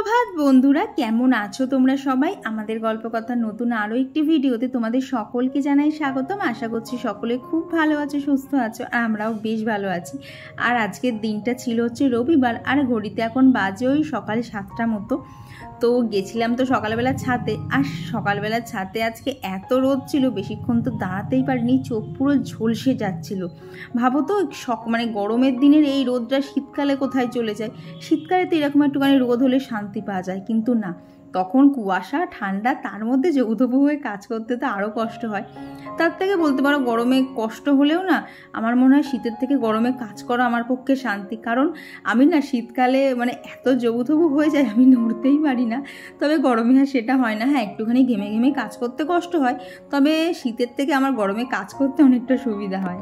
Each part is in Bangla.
সুপ্রভাত বন্ধুরা, কেমন আছো তোমরা সবাই? আমাদের গল্প কথা নতুন আরও একটি ভিডিওতে তোমাদের সকলকে জানাই স্বাগতম। আশা করছি সকলে খুব ভালো আছো, সুস্থ আছো, আর আমরাও বেশ ভালো আছি। আর আজকের দিনটা ছিল হচ্ছে রবিবার, আর ঘড়িতে এখন বাজে ওই সকাল 7টার মতো। তো গেছিলাম তো সকালবেলা ছাদে, আর সকালবেলা ছাদে আজকে এত রোদ ছিল, বেশিক্ষণ তো দাঁড়াতেই পারিনি, চোখ পুরো ঝলসে যাচ্ছিল। ভাবো তো মানে গরমের দিনের এই রোদটা শীতকালে কোথায় চলে যায়। শীতকালে তো এরকম একটুখানি রোদ হলে শান্তি পাওয়া যায়, কিন্তু না, তখন কুয়াশা ঠান্ডা, তার মধ্যে যৌথবু হয়ে কাজ করতে তো আরও কষ্ট হয়। তার থেকে বলতে পারো গরমে কষ্ট হলেও না, আমার মনে হয় শীতের থেকে গরমে কাজ করা আমার পক্ষে শান্তি। কারণ আমি না শীতকালে মানে এত যৌথবু হয়ে যায়, আমি নড়তেই পারি না। তবে গরমে আর সেটা হয় না। হ্যাঁ, একটুখানি ঘেমে ঘেমে কাজ করতে কষ্ট হয়, তবে শীতের থেকে আমার গরমে কাজ করতে অনেকটা সুবিধা হয়।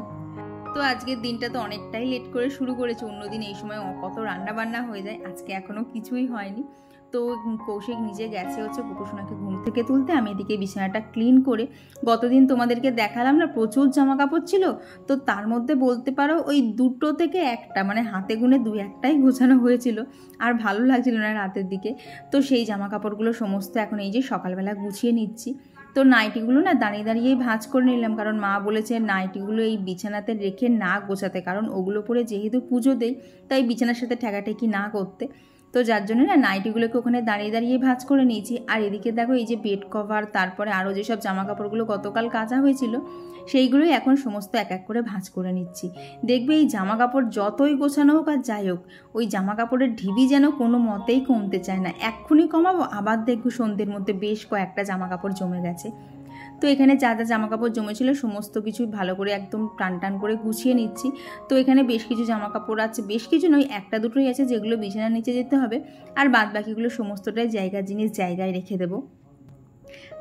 তো আজকের দিনটা তো অনেকটাই লেট করে শুরু করেছে। অন্যদিন এই সময় কত রান্না বান্না হয়ে যায়, আজকে এখনও কিছুই হয়নি। তো কৌশিক নিজে গেছে হচ্ছে গোপুসোনাকে ঘুম থেকে তুলতে, আমি এদিকে বিছানাটা ক্লিন করে, গতদিন তোমাদেরকে দেখালাম না প্রচুর জামা কাপড় ছিল, তো তার মধ্যে বলতে পারো ওই 2 থেকে 1টা, মানে হাতে গুনে 2-1টাই গোছানো হয়েছিল, আর ভালো লাগছিল না রাতের দিকে। তো সেই জামা কাপড়গুলো সমস্ত এখন এই যে সকালবেলা গুছিয়ে নিচ্ছি। তো নাইটিগুলো না দাঁড়িয়ে দাঁড়িয়েই ভাঁজ করে নিলাম, কারণ মা বলেছে নাইটিগুলো এই বিছানাতে রেখে না গোছাতে, কারণ ওগুলো পরে যেহেতু পুজো দেই, তাই বিছানার সাথে ঠেকাঠেকি না করতে। তো যার জন্য না নাইটিগুলোকে ওখানে দাঁড়িয়ে দাঁড়িয়ে ভাঁজ করে নিয়েছি। আর এদিকে দেখো এই যে বেড কভার, তারপরে আরও যেসব জামা কাপড়গুলো গতকাল কাচা হয়েছিল, সেইগুলোই এখন সমস্ত এক এক করে ভাঁজ করে নিচ্ছি। দেখবে এই জামা কাপড় যতই গোছানো হোক আর যাই হোক, ওই জামা কাপড়ের ঢিবি যেন কোনো মতেই কমতে চায় না। এক্ষুনি কমাবো, আবার দেখবো সন্ধ্যের মধ্যে বেশ কয়েকটা জামা কাপড় জমে গেছে। তো এখানে যা যা জামা কাপড় জমেছিল সমস্ত কিছু ভালো করে একদম টান টান করে গুছিয়ে নিচ্ছি। তো এখানে বেশ কিছু জামা কাপড় আছে, বেশ কিছু নয়, 1-2টোই আছে যেগুলো বিছানার নিচে যেতে হবে, আর বাদ বাকিগুলো সমস্তটাই জায়গার জিনিস জায়গায় রেখে দেবো।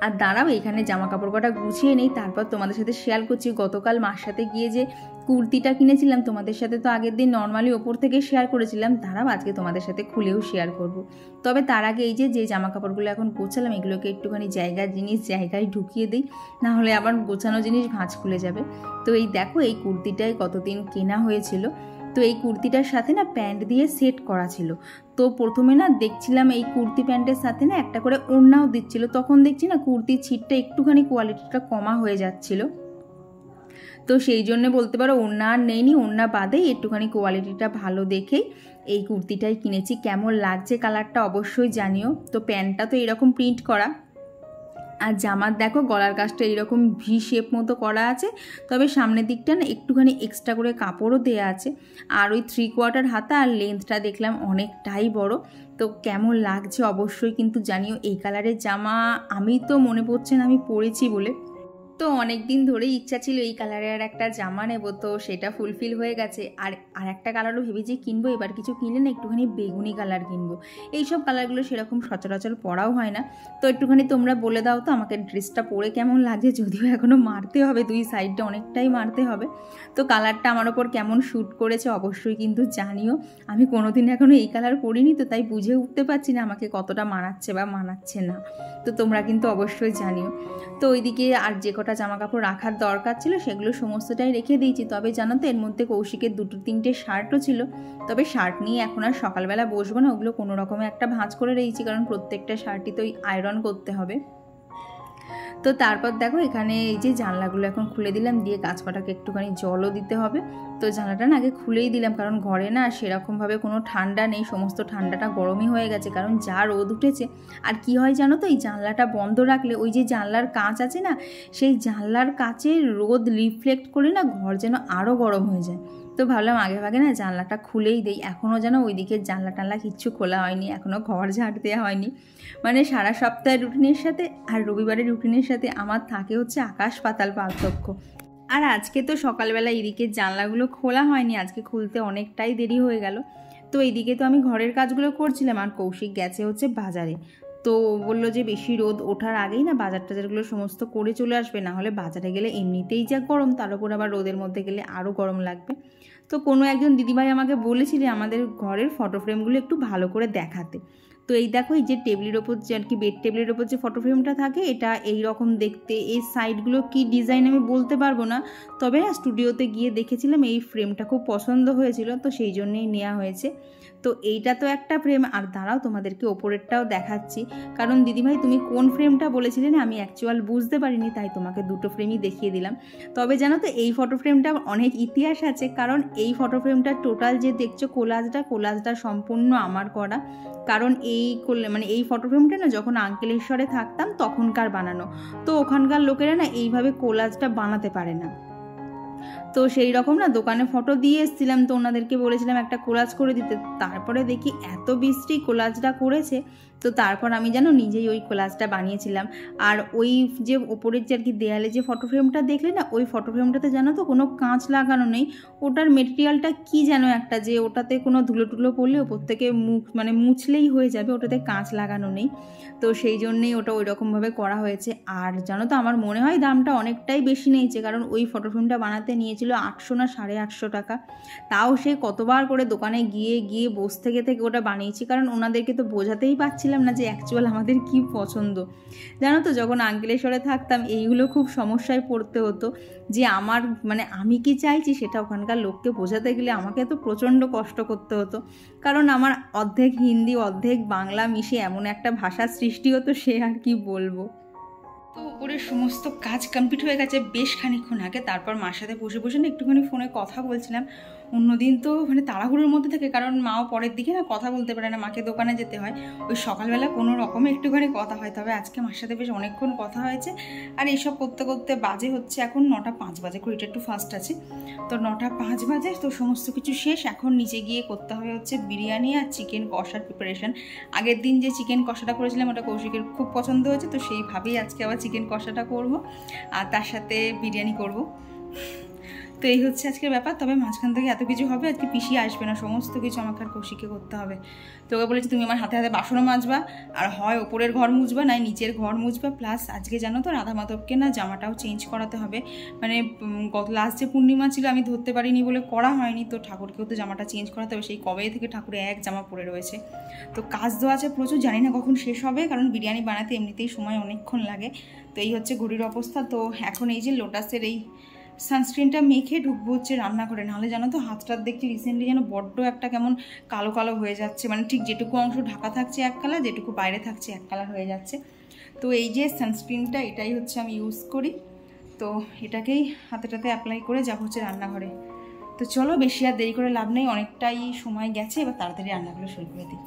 আর দাঁড়াও, এখানে জামা কাপড় কটা গুছিয়ে নেই, তারপর তোমাদের সাথে শেয়ার করছি। গতকাল মার সাথে গিয়ে যে কুর্তিটা কিনেছিলাম, তোমাদের সাথে তো আগের দিন নর্মালি ওপর থেকে শেয়ার করেছিলাম, দাঁড়াও আজকে তোমাদের সাথে খুলেও শেয়ার করব। তবে তার আগে এই যে জামা কাপড়গুলো এখন গোছালাম, এগুলোকে একটুখানি জায়গার জিনিস জায়গায় ঢুকিয়ে দিই, না হলে আবার গোছানো জিনিস ভাঁজ খুলে যাবে। তো এই দেখো, এই কুর্তিটাই কতদিন কেনা হয়েছিল। তো এই কুর্তিটার সাথে না প্যান্ট দিয়ে সেট করা ছিল। তো প্রথমে না দেখছিলাম এই কুর্তি প্যান্টের সাথে না একটা করে ওড়নাও দিচ্ছিল, তখন দেখছি না কুর্তির ছিটটা একটুখানি কোয়ালিটিটা কমা হয়ে যাচ্ছিল। তো সেই জন্য বলতে পারো ওড়না আর নেইনি, ওড়না বাদেই একটুখানি কোয়ালিটিটা ভালো দেখেই এই কুর্তিটাই কিনেছি। কেমন লাগছে কালারটা অবশ্যই জানিও। তো প্যান্টটা তো এরকম প্রিন্ট করা, আর জামার দেখো গলার কাজটা এইরকম ভি শেপ মতো করা আছে, তবে সামনের দিকটা না একটুখানি এক্সট্রা করে কাপড়ও দেওয়া আছে। আর ওই 3/4 হাতা, আর লেন্থটা দেখলাম অনেকটাই বড়। তো কেমন লাগছে অবশ্যই কিন্তু জানিও। এই কালারের জামা আমি তো মনে পড়ছে না আমি পরেছি বলে। তো অনেক দিন ধরেই ইচ্ছা ছিল এই কালারের একটা জামা নেবো, তো সেটা ফুলফিল হয়ে গেছে। আর একটা কালারও ভেবেছি কিনবো, এবার কিছু কিনলে না একটুখানি বেগুনি কালার কিনবো। এইসব কালারগুলো সেরকম সচরাচর পরাও হয় না। তো একটুখানি তোমরা বলে দাও তো আমাকে ড্রেসটা পরে কেমন লাগছে, যদিও এখনও মারতে হবে, 2 সাইডটা অনেকটাই মারতে হবে। তো কালারটা আমার ওপর কেমন শ্যুট করেছে অবশ্যই কিন্তু জানিও। আমি কোনোদিন এখনও এই কালার পরিনি, তো তাই বুঝে উঠতে পারছি না আমাকে কতটা মানাচ্ছে বা মানাচ্ছে না। তো তোমরা কিন্তু অবশ্যই জানিও। তো ওইদিকে আর যে কটা জামা কাপড় রাখার দরকার ছিল সেগুলো সমস্তটাই রেখে দিয়েছি। তবে জানো তো এর মধ্যে কৌশিকের 2-3টে শার্টও ছিল, তবে শার্ট নিয়ে এখন আর সকালবেলা বসবো না, ওগুলো কোনো রকমে একটা ভাঁজ করে রেখেছি, কারণ প্রত্যেকটা শার্টই তো আয়রন করতে হবে। তো তারপর দেখো এখানে এই যে জানলাগুলো এখন খুলে দিলাম, দিয়ে গাছপাটাকে একটুখানি জলও দিতে হবে। তো জানলাটা না আগে খুলেই দিলাম, কারণ ঘরে না সেরকমভাবে কোনো ঠান্ডা নেই, সমস্ত ঠান্ডাটা গরমই হয়ে গেছে, কারণ যা রোদ উঠেছে। আর কি হয় জানো তো, এই জানলাটা বন্ধ রাখলে ওই যে জানলার কাঁচ আছে না, সেই জানলার কাঁচে রোদ রিফ্লেক্ট করে না ঘর যেন আরও গরম হয়ে যায়। তো ভাবলাম আগে ভাগে না জানলাটা খুলেই দেই। এখনও যেন ওই দিকের জানলা টানলা কিচ্ছু খোলা হয়নি, এখনও ঘর ঝাড় দেওয়া হয়নি। মানে সারা সপ্তাহের রুটিনের সাথে আর রবিবারের রুটিনের সাথে আমার থাকে হচ্ছে আকাশ পাতাল পার্থক্য। আর আজকে তো সকালবেলা এদিকের জানলাগুলো খোলা হয়নি, আজকে খুলতে অনেকটাই দেরি হয়ে গেল। তো এইদিকে তো আমি ঘরের কাজগুলো করছিলাম, আর কৌশিক গেছে হচ্ছে বাজারে। তো বললো যে বেশি রোদ ওঠার আগেই না বাজার টাজারগুলো সমস্ত করে চলে আসবে, না হলে বাজারে গেলে এমনিতেই যা গরম, তার উপর আবার রোদের মধ্যে গেলে আরও গরম লাগবে। তো কোনো একজন দিদিভাই আমাকে বলেছিলেন আমাদের ঘরের ফটো ফ্রেমগুলো একটু ভালো করে দেখাতে। তো এই দেখো এই যে টেবিলের ওপর যে আর কি বেড টেবিলের ওপর যে ফটো ফ্রেমটা থাকে এটা এই রকম দেখতে। এই সাইডগুলো কি ডিজাইন আমি বলতে পারবো না, তবে না স্টুডিওতে গিয়ে দেখেছিলাম এই ফ্রেমটা খুব পছন্দ হয়েছিল, তো সেই জন্যেই নেওয়া হয়েছে। তো এইটা তো একটা ফ্রেম, আর দাঁড়াও তোমাদেরকে ওপরেরটাও দেখাচ্ছি, কারণ দিদিভাই তুমি কোন ফ্রেমটা বলেছিলে না আমি অ্যাকচুয়াল বুঝতে পারিনি, তাই তোমাকে দুটো ফ্রেমই দেখিয়ে দিলাম। তবে জানো তো এই ফটো ফ্রেমটা অনেক ইতিহাস আছে, কারণ এই ফটো ফ্রেমটা টোটাল যে দেখছো কোলাজটা সম্পূর্ণ আমার করা। কারণ এই ফটো ফ্রেমটা না যখন আঙ্কেলেশ্বরে থাকতাম তখনকার বানানো, তো ওখানকার লোকেরা না এইভাবে কোলাজটা বানাতে পারে না। তো সেই রকম না দোকানে ফটো দিয়ে এসেছিলাম, তো ওনাদেরকে বলেছিলাম একটা কোলাজ করে দিতে। তারপরে দেখি এত বিশ্রী কোলাজটা করেছে, তো তারপর আমি যেন নিজেই ওই কোলাজটা বানিয়েছিলাম। আর ওই যে ওপরের যে আর কি দেয়ালে যে ফটো ফ্রেমটা দেখলে না, ওই ফটো ফ্রেমটাতে জানো তো কোনো কাঁচ লাগানো নেই। ওটার মেটেরিয়ালটা কি যেন একটা, যে ওটাতে কোনো ধুলো টুলো পড়লে ওপর থেকে মুছলেই হয়ে যাবে, ওটাতে কাঁচ লাগানো নেই। তো সেই জন্যেই ওটা ওই রকমভাবে করা হয়েছে। আর জানো তো আমার মনে হয় দামটা অনেকটাই বেশি নিয়েছে, কারণ ওই ফটো ফ্রেমটা বানাতে নিয়েছিল 800 না 850 টাকা। তাও সে কতবার করে দোকানে গিয়ে বসে থেকে ওটা বানিয়েছি, কারণ ওনাদেরকে তো বোঝাতেই পারছিলাম না যে অ্যাকচুয়াল আমাদের কি পছন্দ। জানো তো যখন আঙ্কেলেশ্বরে থাকতাম এইগুলো খুব সমস্যায় পড়তে হতো, যে আমার আমি কি চাইছি সেটা ওখানকার লোককে বোঝাতে গেলে আমাকে তো প্রচণ্ড কষ্ট করতে হতো, কারণ আমার অর্ধেক হিন্দি অর্ধেক বাংলা মিশে এমন একটা ভাষার সৃষ্টি হতো, সে আর কি বলবো। তো উপরের সমস্ত কাজ কমপ্লিট হয়ে গেছে বেশ খানিকক্ষণ আগে। তারপর মার সাথে বসে না একটুখানি ফোনে কথা বলছিলাম। অন্যদিন তো তাড়াহুড়োর মধ্যে থাকে, কারণ মাও পরের দিকে না কথা বলতে পারে না, মাকে দোকানে যেতে হয়। ওই সকালবেলা কোনো রকমে একটুখানি কথা হয়, তবে আজকে মার সাথে বেশ অনেকক্ষণ কথা হয়েছে। আর এইসব করতে করতে বাজে হচ্ছে এখন 9:05 বাজে, ঘড়িটা একটু ফাস্ট আছে, তো 9:05 বাজে। তো সমস্ত কিছু শেষ, এখন নিচে গিয়ে করতে হবে হচ্ছে বিরিয়ানি আর চিকেন কষার প্রিপারেশন। আগের দিন যে চিকেন কষাটা করেছিলাম ওটা কৌশিকের খুব পছন্দ হয়েছে, তো সেইভাবেই আজকে আবার চিকেন কষাটা করব আর তার সাথে বিরিয়ানি করব। তো এই হচ্ছে আজকের ব্যাপার। তবে মাঝখান থেকে এত কিছু হবে, আজকে পিসি আসবে না, সমস্ত কিছু আমাকে আর কৌশিককে করতে হবে। তোকে বলেছি তুমি আমার হাতে বাসনও মাজবা, আর হয় ওপরের ঘর মুছবা নাই নিচের ঘর মুছবা। প্লাস আজকে জানো তো রাধা মাধবকে না জামাটাও চেঞ্জ করাতে হবে, গত লাস্ট যে পূর্ণিমা ছিল আমি ধরতে পারিনি বলে করা হয়নি, তো ঠাকুরকেও তো জামাটা চেঞ্জ করাতে হবে। সেই কবে থেকে ঠাকুরে এক জামা পরে রয়েছে, তো কাজ দেওয়া আছে প্রচুর, জানি না কখন শেষ হবে, কারণ বিরিয়ানি বানাতে এমনিতেই সময় অনেকক্ষণ লাগে। তো এই হচ্ছে ঘড়ির অবস্থা। তো এখন এই যে লোটাসের এই সানস্ক্রিনটা মেখে ঢুকবো হচ্ছে রান্না করে, নাহলে জানো তো হাতটার দেখছি রিসেন্টলি যেন বড্ড একটা কেমন কালো কালো হয়ে যাচ্ছে, ঠিক যেটুকু অংশ ঢাকা থাকছে এক কালার, যেটুকু বাইরে থাকছে এক কালার হয়ে যাচ্ছে। তো এই যে সানস্ক্রিনটা এটাই হচ্ছে আমি ইউজ করি, তো এটাকেই হাতেটাতে অ্যাপ্লাই করে যাবো হচ্ছে রান্নাঘরে। তো চলো বেশি আর দেরি করে লাভ নেই, অনেকটাই সময় গেছে, এবার তাড়াতাড়ি রান্নাগুলো শুরু করে দিই।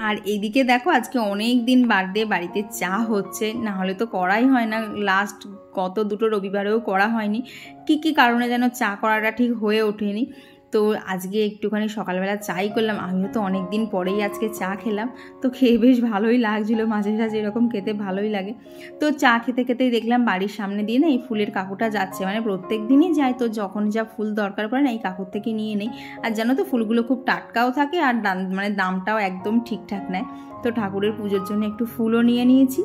আর এইদিকে দেখো আজকে অনেক দিন বাদে বাড়িতে চা হচ্ছে, না হলে তো করাই হয় না, লাস্ট গত 2 রবিবারেও করা হয়নি, কি কারণে যেন চা করাটা ঠিক হয়ে ওঠেনি। তো আজকে একটুখানি সকালবেলা চাই করলাম, আমিও তো অনেক দিন পরেই আজকে চা খেলাম, তো খেয়ে বেশ ভালোই লাগছিলো, মাঝে সাঝে এরকম খেতে ভালোই লাগে। তো চা খেতেই দেখলাম বাড়ির সামনে দিয়ে না এই ফুলের কাকুটা যাচ্ছে, প্রত্যেক দিনই যায়, তো যখন যা ফুল দরকার পড়ে না এই কাকুর থেকে নিয়ে নেই। আর জানো তো ফুলগুলো খুব টাটকাও থাকে, আর দামটাও একদম ঠিকঠাক নেয়। তো ঠাকুরের পুজোর জন্য একটু ফুলও নিয়ে নিয়েছি।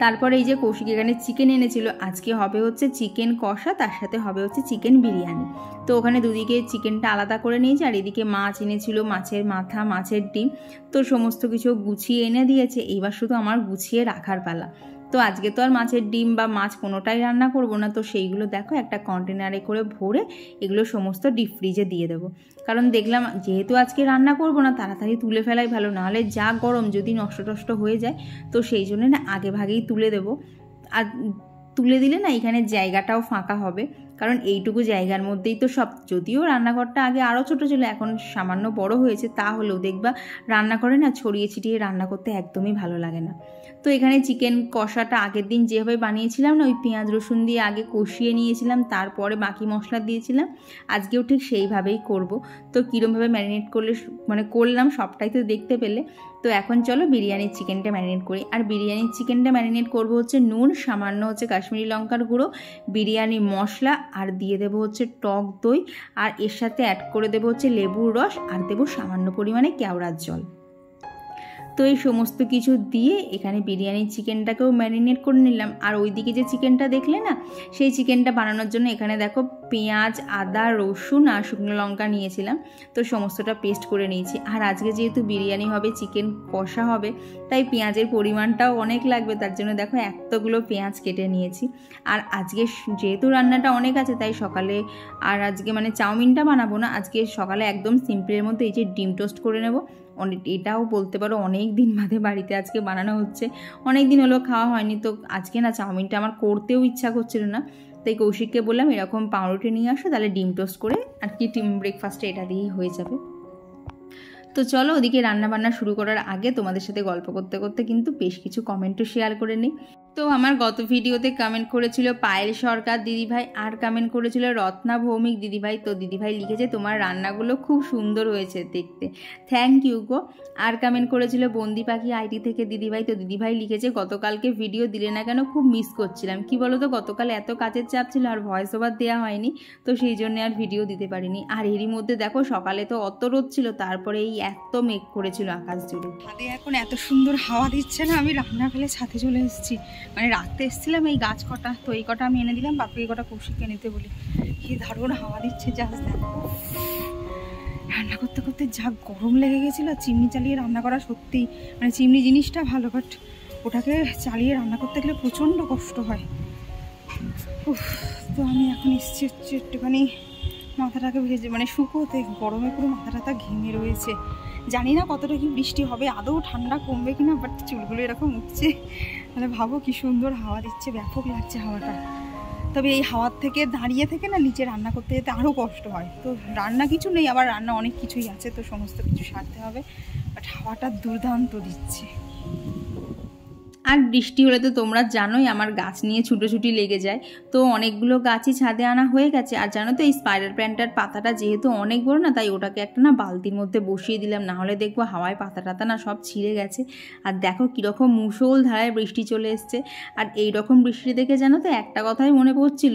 তারপরে এই যে কৌশিক এখানে চিকেন এনেছিল, আজকে হবে হচ্ছে চিকেন কষা, তার সাথে হবে হচ্ছে চিকেন বিরিয়ানি। তো ওখানে দুদিকে চিকেনটা আলাদা করে নিয়েছি, আর এদিকে মাছ এনেছিল, মাছের মাথা, মাছের ডিম, তো সমস্ত কিছু গুছিয়ে এনে দিয়েছে। এইবার শুধু আমার গুছিয়ে রাখার পালা। তো আজকে তো আর মাছের ডিম বা মাছ কোনোটাই রান্না করব না, তো সেইগুলো দেখো একটা কন্টেনারে করে ভরে এগুলো সমস্ত ডিপ ফ্রিজে দিয়ে দেবো। কারণ দেখলাম যেহেতু আজকে রান্না করব না, তাড়াতাড়ি তুলে ফেলাই ভালো, নাহলে যা গরম যদি নষ্ট হয়ে যায়, তো সেই জন্য না আগে ভাগেই তুলে দেবো। আর তুলে দিলে না এখানে জায়গাটাও ফাঁকা হবে, কারণ এইটুকু জায়গার মধ্যেই তো সব, যদিও রান্নাঘরটা আগে আরও ছোটো ছিল, এখন সামান্য বড় হয়েছে, তাহলেও দেখবা রান্নাঘরে না ছড়িয়ে ছিটিয়ে রান্না করতে একদমই ভালো লাগে না। তো এখানে চিকেন কষাটা আগের দিন যেভাবে বানিয়েছিলাম না, ওই পেঁয়াজ রসুন দিয়ে আগে কষিয়ে নিয়েছিলাম, তারপরে বাকি মশলা দিয়েছিলাম, আজকেও ঠিক সেইভাবেই করব। তো কীরমভাবে ম্যারিনেট করলাম সবটাই তো দেখতে পেলে। তো এখন চলো বিরিয়ানির চিকেনটা ম্যারিনেট করি। আর বিরিয়ানির চিকেনটা ম্যারিনেট করব হচ্ছে নুন, সামান্য হচ্ছে কাশ্মীরি লঙ্কার গুঁড়ো, বিরিয়ানি মশলা, আর দিয়ে দেবো হচ্ছে টক দই, আর এর সাথে অ্যাড করে দেবো হচ্ছে লেবুর রস, আর দেবো সামান্য পরিমাণে কেওড়ার জল। তো এই সমস্ত কিছু দিয়ে এখানে বিরিয়ানির চিকেনটাকেও ম্যারিনেট করে নিলাম। আর ওইদিকে যে চিকেনটা দেখলে না, সেই চিকেনটা বানানোর জন্য এখানে দেখো পেঁয়াজ, আদা, রসুন আর শুকনো লঙ্কা নিয়েছিলাম, তো সমস্তটা পেস্ট করে নিয়েছি। আর আজকে যেহেতু বিরিয়ানি হবে, চিকেন কষা হবে, তাই পেঁয়াজের পরিমাণটাও অনেক লাগবে, তার জন্য দেখো এতগুলো পেঁয়াজ কেটে নিয়েছি। আর আজকে যেহেতু রান্নাটা অনেক আছে, তাই সকালে আর আজকে মানে চাউমিনটা বানাবো না, আজকে সকালে একদম সিম্পলের মধ্যে এই যে ডিম টোস্ট করে নেব। এটাও বলতে পারো অনেক দিন বাদে বাড়িতে আজকে বানানো হচ্ছে, অনেক দিন হলো খাওয়া হয়নি, তো আজকে না চাউমিনটা আমার করতেও ইচ্ছা করছিল না, তাই কৌশিককে বললাম এরকম পাউরুটি নিয়ে আসো, তাহলে ডিম টোস্ট করে আর কি ব্রেকফাস্টে এটা দিয়েই হয়ে যাবে। তো চলো ওদিকে রান্নাবান্না শুরু করার আগে তোমাদের সাথে গল্প করতে করতে কিন্তু বেশ কিছু কমেন্টও শেয়ার করে নিই। তো আমার গত ভিডিওতে কমেন্ট করেছিল পায়েল সরকার দিদিভাই, আর কমেন্ট করেছিল রত্না ভৌমিক দিদিভাই। তো দিদিভাই লিখেছে তোমার রান্নাগুলো খুব সুন্দর হয়েছে দেখতে, থ্যাংক ইউ গো। আর কমেন্ট করেছিল বন্দি পাখি আইটি থেকে দিদিভাই। তো দিদিভাই লিখেছে গতকালকে ভিডিও দিলে না কেন, খুব মিস করছিলাম। কি বলো তো, গতকাল এত কাজের চাপ ছিল আর ভয়েস ওভার দেওয়া হয়নি, তো সেই জন্য আর ভিডিও দিতে পারিনি। আর এরই মধ্যে দেখো সকালে তো অত রোদ ছিল, তারপরে এই এত মেঘ করেছিল আকাশ জুড়ে। ছাদে এখন এত সুন্দর হাওয়া দিচ্ছে না, আমি রান্না ফেলে ছাদে চলে এসেছি, মানে রাখতে এসেছিলাম এই গাছ কটা, তো এই কটা আমি এনে দিলাম, বাকি এই কটা কৌশিককে নিতে বলি। কি দারুণ হাওয়া দিচ্ছে, জাস্ট দেখো। রান্না করতে করতে যা গরম লেগে গেছিলো, চিমনি চালিয়ে রান্না করা সত্যি মানে চিমনি জিনিসটা ভালো, বাট ওটাকে চালিয়ে রান্না করতে গেলে প্রচণ্ড কষ্ট হয়। তো আমি এখন এসছি হচ্ছে একটুখানি মাথাটাকে ভেজে মানে শুকোতে, গরমে পুরো মাথাটা ঘেমে রয়েছে। জানি না কতটা কি বৃষ্টি হবে, আদৌ ঠান্ডা কমবে কিনা, বাট চুলগুলো এরকম উঠছে, তাহলে ভাবো কি সুন্দর হাওয়া দিচ্ছে, ব্যাপক লাগছে হাওয়াটা। তবে এই হাওয়ার থেকে দাঁড়িয়ে থেকে না নিচে রান্না করতে যেতে আরও কষ্ট হয়। তো রান্না কিছু নেই, আবার রান্না অনেক কিছুই আছে, তো সমস্ত কিছু সারতে হবে, বাট হাওয়াটা দুর্দান্ত দিচ্ছে। আর বৃষ্টি হলে তো তোমরা জানোই আমার গাছ নিয়ে ছুটোছুটি লেগে যায়, তো অনেকগুলো গাছই ছাদে আনা হয়ে গেছে। আর জানো তো এই স্পাইডার প্ল্যান্টটার পাতাটা যেহেতু অনেক বড় না, তাই ওটাকে একটা না বালতির মধ্যে বসিয়ে দিলাম, না হলে দেখবো হাওয়ায় পাতা টাতা না সব ছিঁড়ে গেছে। আর দেখো কীরকম মুষল ধারায় বৃষ্টি চলে এসছে। আর এই রকম বৃষ্টি দেখে জানো তো একটা কথাই মনে পড়ছিল,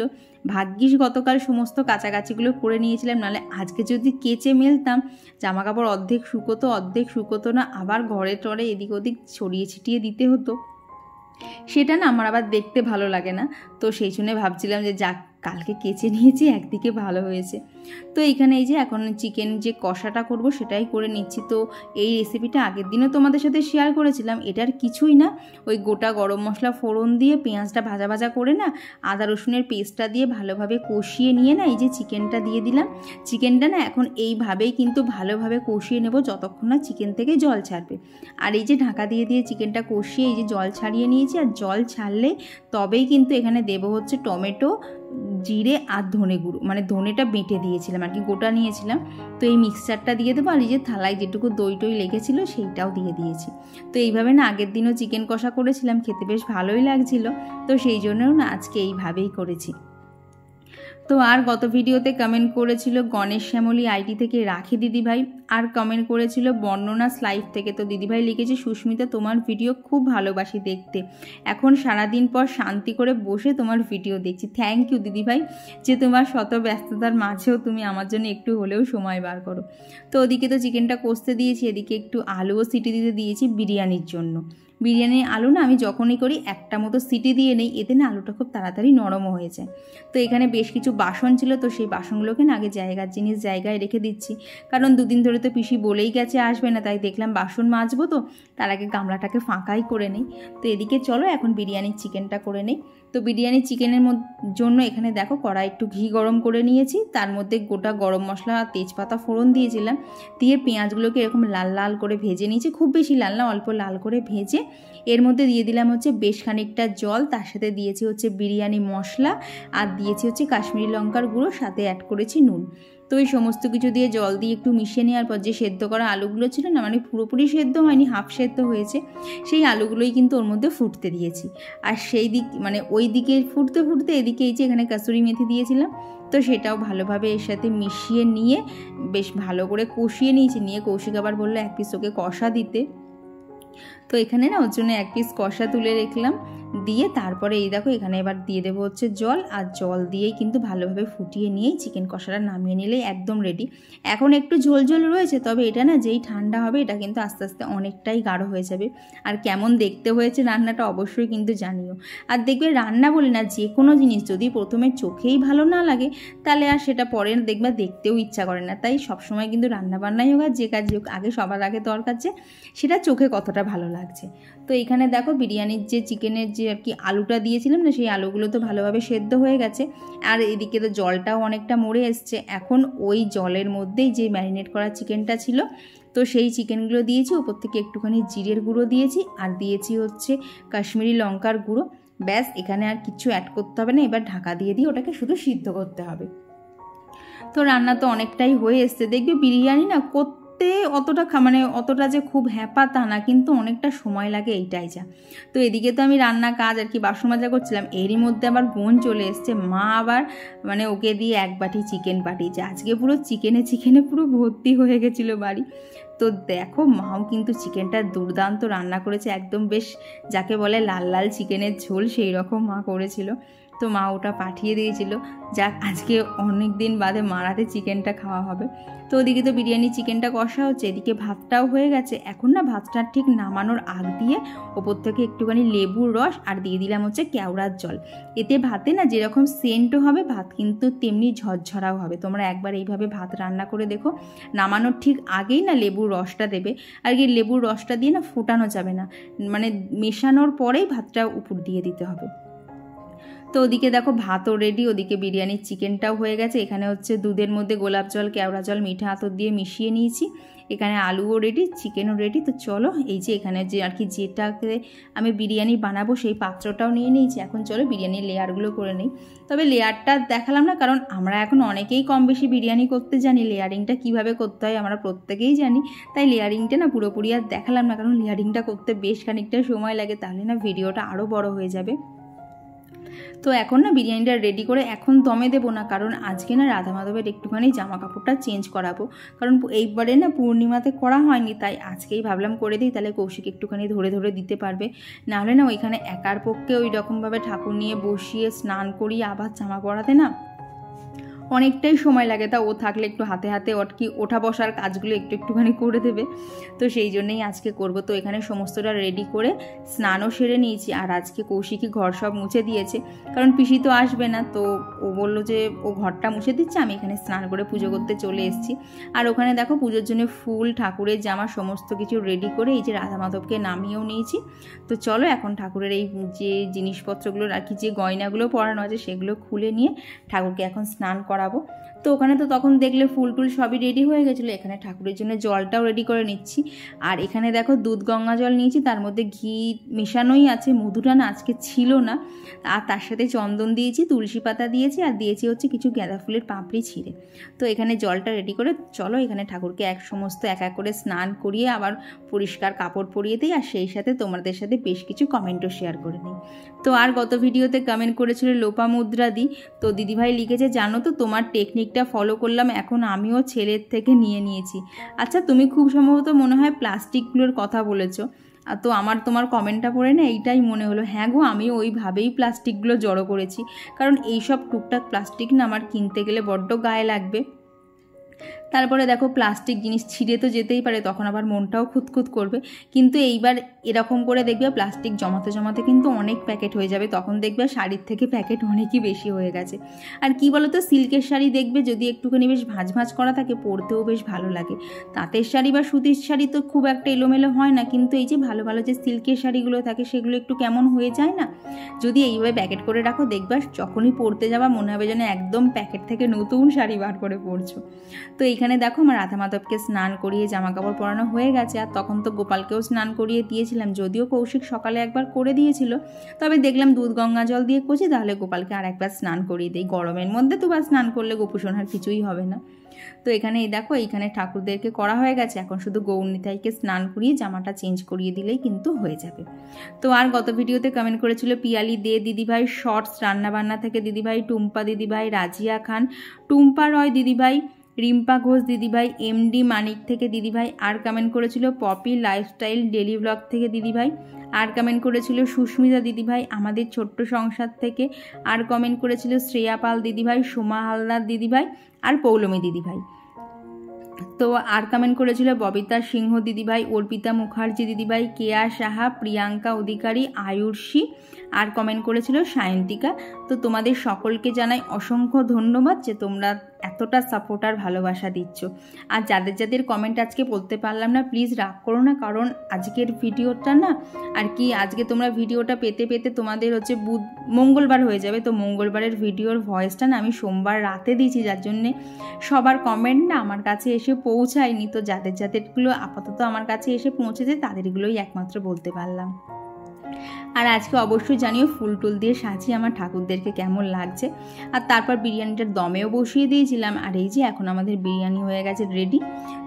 ভাগ্যিস গতকাল সমস্ত কাচাকাচিগুলো করে নিয়েছিলাম, নাহলে আজকে যদি কেচে মেলতাম জামা কাপড় অর্ধেক শুকোতো না, আবার ঘরে টরে এদিক ওদিক ছড়িয়ে ছিটিয়ে দিতে হতো, সেটা না আমার আবার দেখতে ভালো লাগে না। তো সেই জন্য ভাবছিলাম যে যাক কালকে কেচে নিয়েছি, একদিকে ভালো হয়েছে। তো এইখানে এই যে এখন চিকেন যে কষাটা করব সেটাই করে নিচ্ছি। তো এই রেসিপিটা আগের দিনও তোমাদের সাথে শেয়ার করেছিলাম, এটার কিছুই না, ওই গোটা গরম মশলা ফোড়ন দিয়ে পেঁয়াজটা ভাজা ভাজা করে না আদা রসুনের পেস্টটা দিয়ে ভালোভাবে কষিয়ে নিয়ে না এই যে চিকেনটা দিয়ে দিলাম। চিকেনটা না এখন এইভাবেই কিন্তু ভালোভাবে কষিয়ে নেব যতক্ষণ না চিকেন থেকে জল ছাড়বে। আর এই যে ঢাকা দিয়ে চিকেনটা কষিয়ে এই যে জল ছাড়িয়ে নিয়েছি, আর জল ছাড়লে তবেই কিন্তু এখানে দেবো হচ্ছে টমেটো, জিরে আর ধনে গুঁড়ো, মানে ধনেটা বেটে দিয়েছিলাম আর কি, গোটা নিয়েছিলাম। তো এই মিক্সচারটা দিয়ে দেবো, আর এই যে থালায় যেটুকু দই টই লেগেছিলো সেইটাও দিয়ে দিয়েছি। তো এইভাবে না আগের দিনও চিকেন কষা করেছিলাম, খেতে বেশ ভালোই লাগছিল, তো সেই জন্যও না আজকে এইভাবেই করেছি। তো আর গত ভিডিওতে কমেন্ট করেছিল গণেশ শ্যামলী আইডি থেকে রাখি দিদিভাই, আর কমেন্ট করেছিল বর্ণনা লাইভ থেকে। তো দিদিভাই লিখেছে সুস্মিতা তোমার ভিডিও খুব ভালোবাসি দেখতে, এখন সারাদিন পর শান্তি করে বসে তোমার ভিডিও দেখছি। থ্যাংক ইউ দিদিভাই, যে তোমার শত ব্যস্ততার মাঝেও তুমি আমার জন্য একটু হলেও সময় বার করো। তো ওদিকে তো চিকেনটা কষতে দিয়েছি, এদিকে একটু আলুও সিটি দিতে দিয়েছি বিরিয়ানির জন্য। বিরিয়ানির আলু না আমি যখনই করি একটা মতো সিটি দিয়ে নেই, এতে না আলুটা খুব তাড়াতাড়ি নরমও হয়ে যায়। তো এখানে বেশ কিছু বাসন ছিল, তো সেই বাসনগুলোকে না আগে জায়গার জিনিস জায়গায় রেখে দিচ্ছি, কারণ দুদিন ধরে তো পিসি বলেই গেছে আসবে না, তাই দেখলাম বাসন মাজবো, তো তার আগে গামলাটাকে ফাঁকাই করে নেই। তো এদিকে চলো এখন বিরিয়ানির চিকেনটা করে নেই। তো বিরিয়ানি চিকেনের জন্য এখানে দেখো কড়াই একটু ঘি গরম করে নিয়েছি, তার মধ্যে গোটা গরম মশলা আর তেজপাতা ফোড়ন দিয়েছিলাম, দিয়ে পেঁয়াজগুলোকে এরকম লাল লাল করে ভেজে নিয়েছি, খুব বেশি লাল না, অল্প লাল করে ভেজে এর মধ্যে দিয়ে দিলাম হচ্ছে বেশ খানিকটা জল, তার সাথে দিয়েছি হচ্ছে বিরিয়ানি মশলা, আর দিয়েছি হচ্ছে কাশ্মীরি লঙ্কার গুঁড়ো, সাথে অ্যাড করেছি নুন। তো এই সমস্ত কিছু দিয়ে জল দিয়ে একটু মিশিয়ে নেওয়ার পর যে সেদ্ধ করা আলুগুলো ছিল না, মানে পুরোপুরি সেদ্ধ হয়নি, হাফ সেদ্ধ হয়েছে, সেই আলুগুলোই কিন্তু ওর মধ্যে ফুটতে দিয়েছি। আর সেই দিক মানে ওই দিকে ফুটতে ফুটতে এদিকে এই যে এখানে কাসুরি মেথি দিয়েছিলাম, তো সেটাও ভালোভাবে এর সাথে মিশিয়ে নিয়ে বেশ ভালো করে কষিয়ে নিয়েছি। নিয়ে কৌশিক আবার বললো এক পিস ওকে কষা দিতে, তো এখানে না ওর জন্য এক পিস কষা তুলে রাখলাম। দিয়ে তারপরে এই দেখো এখানে এবার দিয়ে দেবো হচ্ছে জল, আর জল দিয়েই কিন্তু ভালোভাবে ফুটিয়ে নিয়েই চিকেন কষাটা নামিয়ে নিলেই একদম রেডি। এখন একটু ঝোল ঝোল রয়েছে, তবে এটা না যেই ঠান্ডা হবে এটা কিন্তু আস্তে আস্তে অনেকটাই গাঢ় হয়ে যাবে। আর কেমন দেখতে হয়েছে রান্নাটা অবশ্যই কিন্তু জানিও। আর দেখবে রান্না বলে না, যে কোনো জিনিস যদি প্রথমে চোখেই ভালো না লাগে তাহলে আর সেটা পরে দেখবে দেখতেও ইচ্ছা করে না। তাই সবসময় কিন্তু রান্নাবান্নাই হোক আর যে কাজই হোক, আগে সবার আগে দরকার যে সেটা চোখে কতটা ভালো লাগছে। তো এখানে দেখো বিরিয়ানির যে চিকেনের যে আর কি আলুটা দিয়েছিলাম না, সেই আলুগুলো তো ভালোভাবে সেদ্ধ হয়ে গেছে, আর এদিকে তো জলটাও অনেকটা মরে এসছে। এখন ওই জলের মধ্যেই যে ম্যারিনেট করা চিকেনটা ছিল, তো সেই চিকেনগুলো দিয়েছি, ওপর থেকে একটুখানি জিরের গুঁড়ো দিয়েছি, আর দিয়েছি হচ্ছে কাশ্মীরি লঙ্কার গুঁড়ো। ব্যাস, এখানে আর কিছু অ্যাড করতে হবে না। এবার ঢাকা দিয়ে দিয়ে ওটাকে শুধু সিদ্ধ করতে হবে। তো রান্না তো অনেকটাই হয়ে এসছে। দেখবে বিরিয়ানি না অতটা মানে অতটা যে খুব হ্যাপা তা না, কিন্তু অনেকটা সময় লাগে, এইটাই যা। তো এদিকে তো আমি রান্না কাজ আর কি বাসন মাজা করছিলাম, এরই মধ্যে আবার বোন চলে এসছে। মা আবার মানে ওকে দিয়ে এক বাটি চিকেন পাঠিয়েছে। আজকে পুরো চিকেনে পুরো ভর্তি হয়ে গেছিলো বাড়ি। তো দেখো মাও কিন্তু চিকেনটা দুর্দান্ত রান্না করেছে, একদম বেশ যাকে বলে লাল লাল চিকেনের ঝোল সেই রকম মা করেছিল। তো মা ওটা পাঠিয়ে দিয়েছিল। যাক, আজকে অনেক দিন বাদে মারাতে চিকেনটা খাওয়া হবে। তো ওদিকে তো বিরিয়ানি চিকেনটা কষা হচ্ছে, এদিকে ভাতটাও হয়ে গেছে। এখন না ভাতটা ঠিক নামানোর আগ দিয়ে ওপর থেকে একটুখানি লেবুর রস আর দিয়ে দিলাম হচ্ছে কেওড়ার জল। এতে ভাতে না যেরকম সেন্টও হবে, ভাত কিন্তু তেমনি ঝরঝরাও হবে। তোমরা একবার এইভাবে ভাত রান্না করে দেখো। নামানোর ঠিক আগেই না লেবুর রসটা দেবে, আর কি লেবুর রসটা দিয়ে না ফোটানো যাবে না, মানে মেশানোর পরেই ভাতটা উপর দিয়ে দিতে হবে। তো ওদিকে দেখো ভাতও রেডি, ওদিকে বিরিয়ানির চিকেনটাও হয়ে গেছে। এখানে হচ্ছে দুধের মধ্যে গোলাপ জল, কেওড়া জল, মিঠা আতর দিয়ে মিশিয়ে নিয়েছি। এখানে আলুও রেডি, চিকেনও রেডি। তো চলো, এই যে এখানে যে আর কি যেটাকে আমি বিরিয়ানি বানাবো সেই পাত্রটাও নিয়ে নিয়েছি। এখন চলো বিরিয়ানির লেয়ারগুলো করে নিই। তবে লেয়ারটা দেখালাম না, কারণ আমরা এখন অনেকেই কম বেশি বিরিয়ানি করতে জানি, লেয়ারিংটা কিভাবে করতে হয় আমরা প্রত্যেকেই জানি। তাই লেয়ারিংটা না পুরোপুরি আর দেখালাম না, কারণ লেয়ারিংটা করতে বেশ খানিকটা সময় লাগে, তাহলে না ভিডিওটা আরও বড় হয়ে যাবে। তো এখন না বিরিয়ানিটা রেডি করে এখন দমে দেবো না, কারণ আজকে না রাধা মাধবের একটুখানি জামা কাপড়টা চেঞ্জ করাবো। কারণ এইবারে না পূর্ণিমাতে করা হয়নি, তাই আজকেই ভাবলাম করে দিই, তাহলে কৌশিক একটুখানি ধরে ধরে দিতে পারবে। নাহলে না ওইখানে একার পক্ষে ওই রকমভাবে ঠাকুর নিয়ে বসিয়ে স্নান করিয়ে আবার জামা পরাতে না অনেকটাই সময় লাগে। তা ও থাকলে একটু হাতে হাতে ওঠা বসার কাজগুলো একটুখানি করে দেবে। তো সেই জন্যই আজকে করব। তো এখানে সমস্তটা রেডি করে স্নানও সেরে নিয়েছি। আর আজকে কৌশিকই ঘর সব মুছে দিয়েছে, কারণ পিসি তো আসবে না। তো ও বললো যে ও ঘরটা মুছে দিচ্ছে, আমি এখানে স্নান করে পুজো করতে চলে এসেছি। আর ওখানে দেখো পুজোর জন্য ফুল, ঠাকুরের জামা সমস্ত কিছু রেডি করে এই যে রাধা মাধবকে নামিয়েও নিয়েছি। তো চলো এখন ঠাকুরের এই যে জিনিসপত্রগুলো আর কি যে গয়নাগুলো পরানো আছে সেগুলো খুলে নিয়ে ঠাকুরকে এখন স্নান করাবো। তো ওখানে তো তখন দেখলে ফুল টুল সবই রেডি হয়ে গেছিলো। এখানে ঠাকুরের জন্য জলটাও রেডি করে নিচ্ছি। আর এখানে দেখো দুধ গঙ্গা জল নিয়েছি, তার মধ্যে ঘি মেশানোই আছে, মধুটা না আজকে ছিল না। আর তার সাথে চন্দন দিয়েছি, তুলসী পাতা দিয়েছি, আর দিয়েছি হচ্ছে কিছু গাঁদা ফুলের পাপড়ি ছিঁড়ে। তো এখানে জলটা রেডি করে চলো এখানে ঠাকুরকে সমস্ত এক এক করে স্নান করিয়ে আবার পরিষ্কার কাপড় পরিয়ে দিই। আর সেই সাথে তোমাদের সাথে বেশ কিছু কমেন্টও শেয়ার করে নিই। তো আর গত ভিডিওতে কমেন্ট করেছিল লোপামুদ্রা দি। তো দিদিভাই লিখেছে, জানো তো তোমার টেকনিকটা ফলো করলাম, এখন আমিও ছেলের থেকে নিয়ে নিয়েছি। আচ্ছা, তুমি খুব সম্ভবত মনে হয় প্লাস্টিকগুলোর কথা বলেছো। তো আমার তোমার কমেন্টটা পড়ে না এইটাই মনে হলো, হ্যাঁ গো, আমিও ওইভাবেই প্লাস্টিকগুলো জড়ো করেছি। কারণ এইসব টুকটাক প্লাস্টিক না আমার কিনতে গেলে বড্ড গায়ে লাগবে। তারপরে দেখো প্লাস্টিক জিনিস ছিঁড়ে তো যেতেই পারে, তখন আবার মনটাও খুঁতখুত করবে। কিন্তু এইবার এরকম করে দেখবে প্লাস্টিক জমাতে জমাতে কিন্তু অনেক প্যাকেট হয়ে যাবে, তখন দেখবে শাড়ির থেকে প্যাকেট অনেকই বেশি হয়ে গেছে। আর কি বলো তো, সিল্কের শাড়ি দেখবে যদি একটুখানি বেশ ভাঁজ ভাঁজ করা থাকে পরতেও বেশ ভালো লাগে। তাঁতের শাড়ি বা সুতির শাড়ি তো খুব একটা এলোমেলো হয় না, কিন্তু এই যে ভালো ভালো যে সিল্কের শাড়িগুলো থাকে সেগুলো একটু কেমন হয়ে যায় না। যদি এইভাবে প্যাকেট করে রাখো দেখবে যখনই পরতে যাবা মনে হবে যেন একদম প্যাকেট থেকে নতুন শাড়ি বার করে পরছো। তো এইখানে দেখো আমার রাধা মাধবকে স্নান করিয়ে জামা কাপড় পরানো হয়ে গেছে। আর তখন তো গোপালকেও স্নান করিয়ে দিয়েছিলাম, যদিও কৌশিক সকালে একবার করে দিয়েছিল, তবে দেখলাম দুধ গঙ্গা জল দিয়ে করছি, তাহলে গোপালকে আর একবার স্নান করিয়ে দিই। গরমের মধ্যে দুবার স্নান করলে গোপুসোনার কিছুই হবে না। তো এখানে এই দেখো এইখানে ঠাকুরদেরকে করা হয়ে গেছে, এখন শুধু গৌরনিতাইকে স্নান করিয়ে জামাটা চেঞ্জ করিয়ে দিলেই কিন্তু হয়ে যাবে। তো আর গত ভিডিওতে কমেন্ট করেছিল পিয়ালি দে দিদিভাই, শর্টস রান্নাবান্না থেকে দিদিভাই, টুম্পা দিদিভাই, রাজিয়া খান, টুম্পা রয় দিদিভাই, রিম্পা ঘোষ দিদিভাই, এমডি মানিক থেকে দিদিভাই আর কমেন্ট করেছিল পপি লাইফস্টাইল ডেলি ব্লগ থেকে দিদিভাই আর কমেন্ট করেছিল সুস্মিতা দিদিভাই আমাদের ছোট্ট সংসার থেকে আর কমেন্ট করেছিল শ্রেয়া পাল দিদিভাই, সোমা হালদার দিদিভাই আর পৌলমী দিদিভাই। তো আর কমেন্ট করেছিল ববিতা সিংহ দিদিভাই, অর্পিতা মুখার্জি দিদিভাই, কেয়া সাহা, প্রিয়াঙ্কা অধিকারী, আয়ুর্ষী আর কমেন্ট করেছিল সায়ন্তিকা। তো তোমাদের সকলকে জানাই অসংখ্য ধন্যবাদ যে তোমরা এতটা সাপোর্ট আর ভালোবাসা দিচ্ছ। আর যাদের যাদের কমেন্ট আজকে বলতে পারলাম না প্লিজ রাগ করো না, কারণ আজকের ভিডিওটা না আর কি আজকে তোমরা ভিডিওটা পেতে পেতে তোমাদের হচ্ছে মঙ্গলবার হয়ে যাবে। তো মঙ্গলবারের ভিডিওর ভয়েসটা না আমি সোমবার রাতে দিয়েছি, যার জন্যে সবার কমেন্ট না আমার কাছে এসে পৌঁছায়নি। তো যাদের যাদেরগুলো আপাতত আমার কাছে এসে পৌঁছেছে তাদেরগুলোই একমাত্র বলতে পারলাম। আর আজকে অবশ্যই জানিও ফুল টুল দিয়ে সাজিয়ে আমার ঠাকুরদেরকে কেমন লাগছে। আর তারপর বিরিয়ানিটার দমেও বসিয়ে দিয়েছিলাম। আর এই যে এখন আমাদের বিরিয়ানি হয়ে গেছে রেডি।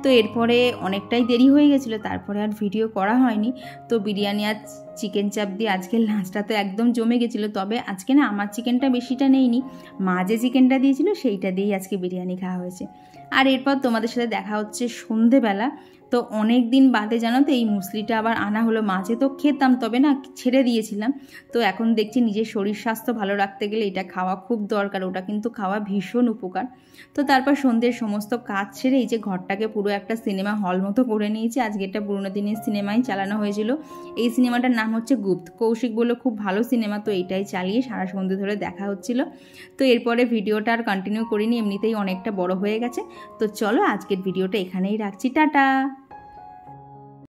তো এরপরে অনেকটাই দেরি হয়ে গেছিলো, তারপরে আর ভিডিও করা হয়নি। তো বিরিয়ানি আর চিকেন চাপ দিয়ে আজকের লাঞ্চটা তো একদম জমে গেছিলো। তবে আজকে না আমার চিকেনটা বেশিটা নেইনি, মা যে চিকেনটা দিয়েছিল সেইটা দিয়েই আজকে বিরিয়ানি খাওয়া হয়েছে। আর এরপর তোমাদের সাথে দেখা হচ্ছে সন্ধেবেলা। তো অনেক দিন বাদে জানো তো এই মুসলিটা আবার আনা হলো। মাঝে তো খেতাম, তবে না ছেড়ে দিয়েছিলাম। তো এখন দেখছি নিজের শরীর স্বাস্থ্য ভালো রাখতে গেলে এটা খাওয়া খুব দরকার, ওটা কিন্তু খাওয়া ভীষণ উপকার। তো তারপর সন্ধ্যের সমস্ত কাজ ছেড়ে এই যে ঘরটাকে পুরো একটা সিনেমা হল মতো করে নিয়েছি। আজকে একটা পুরোনো দিনের সিনেমাই চালানো হয়েছিল। এই সিনেমাটার নাম হচ্ছে গুপ্ত। কৌশিক বলল খুব ভালো সিনেমা, তো এইটাই চালিয়ে সারা সন্ধ্যে ধরে দেখা হচ্ছিল। তো এরপরে ভিডিওটা আর কন্টিনিউ করিনি, এমনিতেই অনেকটা বড় হয়ে গেছে। তো চলো আজকের ভিডিওটা এখানেই রাখছি, টাটা।